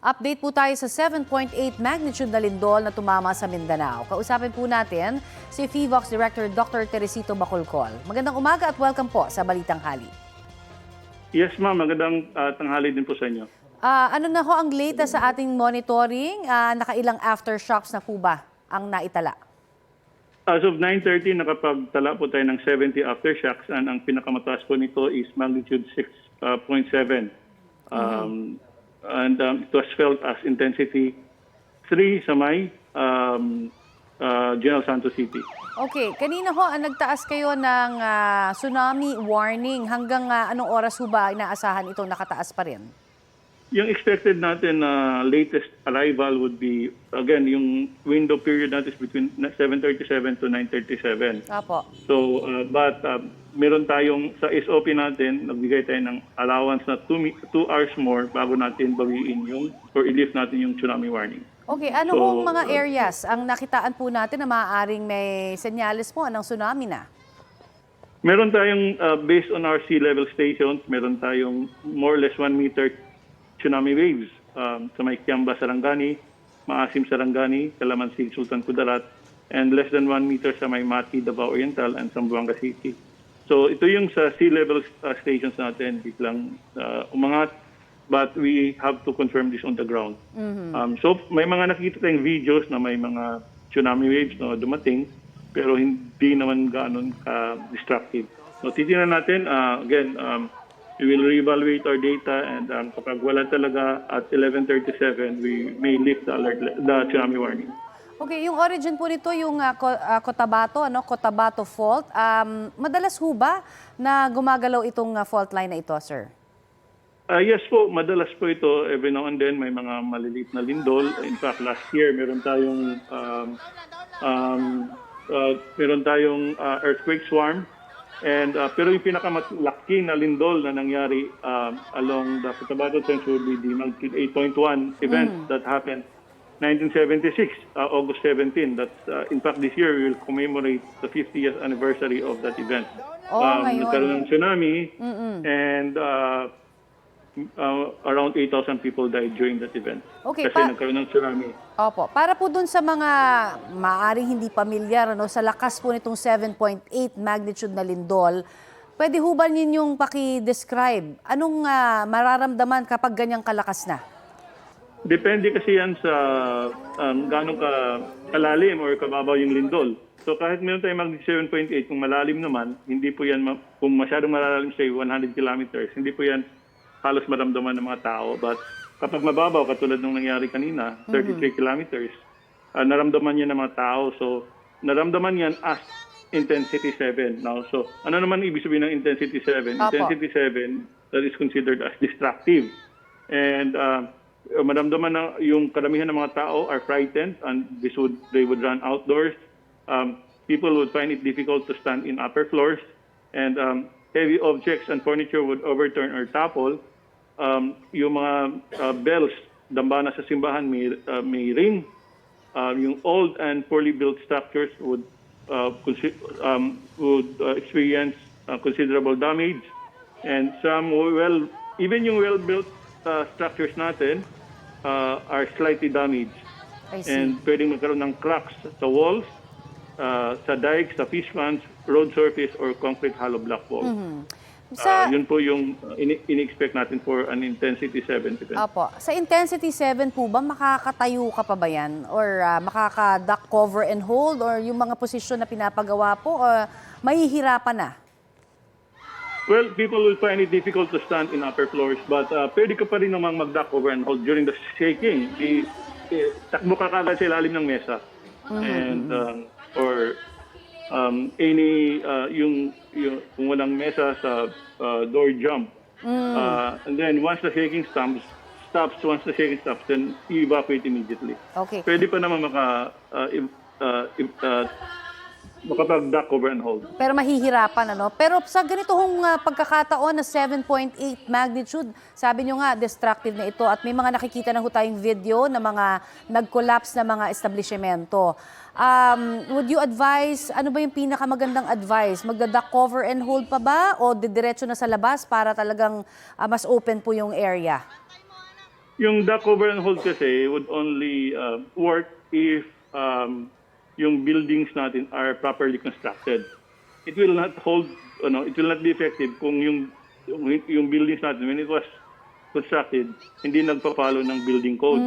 Update po tayo sa 7.8 magnitude na lindol na tumama sa Mindanao. Kausapin po natin si FIVOX Director Dr. Teresito Bacolcol. Magandang umaga at welcome po sa Balitang Hali. Yes ma'am, magandang tanghali din po sa inyo. Ano na ho ang latest sa ating monitoring? Nakailang aftershocks na po ba ang naitala? As of 9:30, nakapagtala po tayo ng 70 aftershocks and ang pinakamataas po nito is magnitude 6.7. And it was felt as intensity 3 sa may General Santos City. Okay, kanina ho nagtaas kayo ng tsunami warning. Hanggang anong oras ho ba inaasahan itong nakataas pa rin? Yung expected natin na latest arrival would be, again, yung window period natin is between 7:37 to 9:37. Apo. So, meron tayong, sa SOP natin, nagbigay tayo ng allowance na 2 hours more bago natin bawiin yung, or i-lift natin yung tsunami warning. Okay, ano hong mga areas ang nakitaan po natin na maaaring may senyales po ng tsunami na? Meron tayong, based on our sea level stations, meron tayong more or less 1 meter tsunami waves sa may Kiamba, Sarangani, Maasim, Sarangani, Calamansi, Sultan Kudarat, and less than 1 meter sa may Mati, Davao Oriental, and Zamboanga City. So ito yung sa sea level stations natin, biglang umangat, but we have to confirm this on the ground. So may mga nakikita tayong videos na may mga tsunami waves na dumating, pero hindi naman gano'n ka-destructive. So titingnan natin, again, we will reevaluate our data, and kapag wala talaga at 11:37, we may lift the tsunami warning. Okay, yung origin po nito yung Cotabato, Cotabato Fault. Madalas ho ba na gumagalaw itong fault line na ito, sir? Yes po, madalas po ito. Every now and then may mga maliliit na lindol. In fact, last year meron tayong earthquake swarm. And pero yung pinakamalaki na lindol na nangyari along the Cotabato Trench would be the magnitude 8.1 event that happened 1976, August 17. That's in fact this year we will commemorate the 50th anniversary of that event. Nagkaroon ng tsunami and around 8,000 people died during that event. Okay, kasi nagkaroon ng tsunami. Opo, para po dun sa mga maaaring hindi pamilyar sa lakas po nitong 7.8 magnitude na lindol, pwede ho ba ninyong paki-describe anong mararamdaman kapag ganyang kalakas na? Depende kasi yan sa gaano kalalim or kababaw yung lindol. So kahit meron tayong magnitude 7.8, kung malalim naman, hindi po yan, kung masyadong malalim say 100 kilometers, hindi po yan halos maramdaman ng mga tao. But kapag mababaw, katulad nung nangyari kanina, 33 kilometers, naramdaman yan ng mga tao. So naramdaman yan as intensity 7. Now, so ano naman ibig sabihin ng intensity 7? Apo. Intensity 7, that is considered as destructive. And maramdaman na yung karamihan ng mga tao are frightened, and they would run outdoors. People would find it difficult to stand in upper floors, and heavy objects and furniture would overturn or topple. Yung mga bells, dambana sa simbahan may ring. Yung old and poorly built structures would experience considerable damage, and some even yung well-built structures natin are slightly damaged. I see. And pwedeng magkaroon ng cracks sa walls, sa dikes, sa fish ponds, road surface, or concrete hollow block walls. Yun po yung in-expect natin for an intensity 7 event. Opo. Sa intensity 7 po ba, makakatayo ka pa ba yan? Or makaka-duck cover and hold? Or yung mga posisyon na pinapagawa po, mahihirapan na? Well, people will find it difficult to stand in upper floors, but pwede ka pa rin namang mag-duck over and hold during the shaking. Takbo ka kagad sa ilalim ng mesa. And or kung walang mesa sa door jump. And then once the shaking stops, then you evacuate immediately. Okay. Pwede pa naman makapag-duck over and hold. Pero mahihirapan, Pero sa ganito hong pagkakataon na 7.8 magnitude, sabi nyo nga, destructive na ito. At may mga nakikita na ho tayong video na mga nag-collapse na mga establishmento. Would you advise, ano ba yung pinakamagandang advice? Magda-duck cover and hold pa ba? O didiretso na sa labas para talagang mas open po yung area? Yung dock cover and hold kasi would only work if yung buildings natin are properly constructed. It will not hold, it will not be effective kung yung buildings natin, when it was constructed, hindi nagpa-follow ng building code.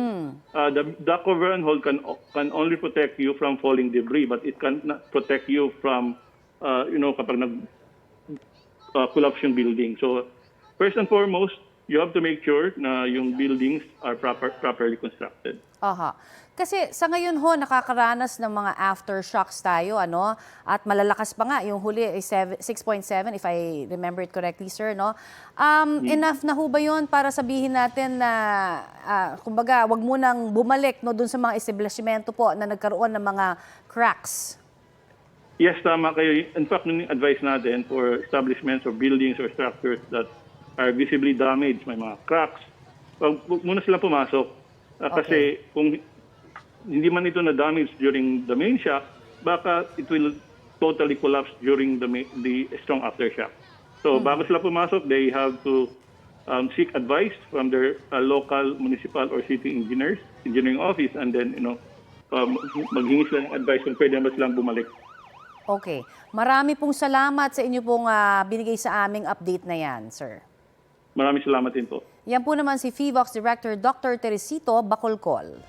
The dock cover and hold can only protect you from falling debris, but it cannot protect you from, kapag collapse yung building. So, first and foremost, you have to make sure na yung buildings are properly constructed. Aha. Kasi sa ngayon ho, nakakaranas ng mga aftershocks tayo, ano? At malalakas pa nga, yung huli ay 6.7, if I remember it correctly, sir, no? Enough na ho ba yun para sabihin natin na, kumbaga, wag mo nang bumalik, no, dun sa mga establishmento po na nagkaroon ng mga cracks? Yes, tama kayo. In fact, yung advice natin for establishments or buildings or structures that are visibly damaged, may mga cracks, wag muna sila pumasok. Kasi kung hindi man ito na-damage during the main shock, baka it will totally collapse during the strong aftershock. So bago sila pumasok, they have to seek advice from their local, municipal, or city engineering office, and then, maghingi sila ng advice kung pwede ba silang bumalik. Okay. Marami pong salamat sa inyo pong binigay sa aming update na yan, sir. Maraming salamat din po. Yan po naman si FIVOX Director Dr. Teresito Bacolcol.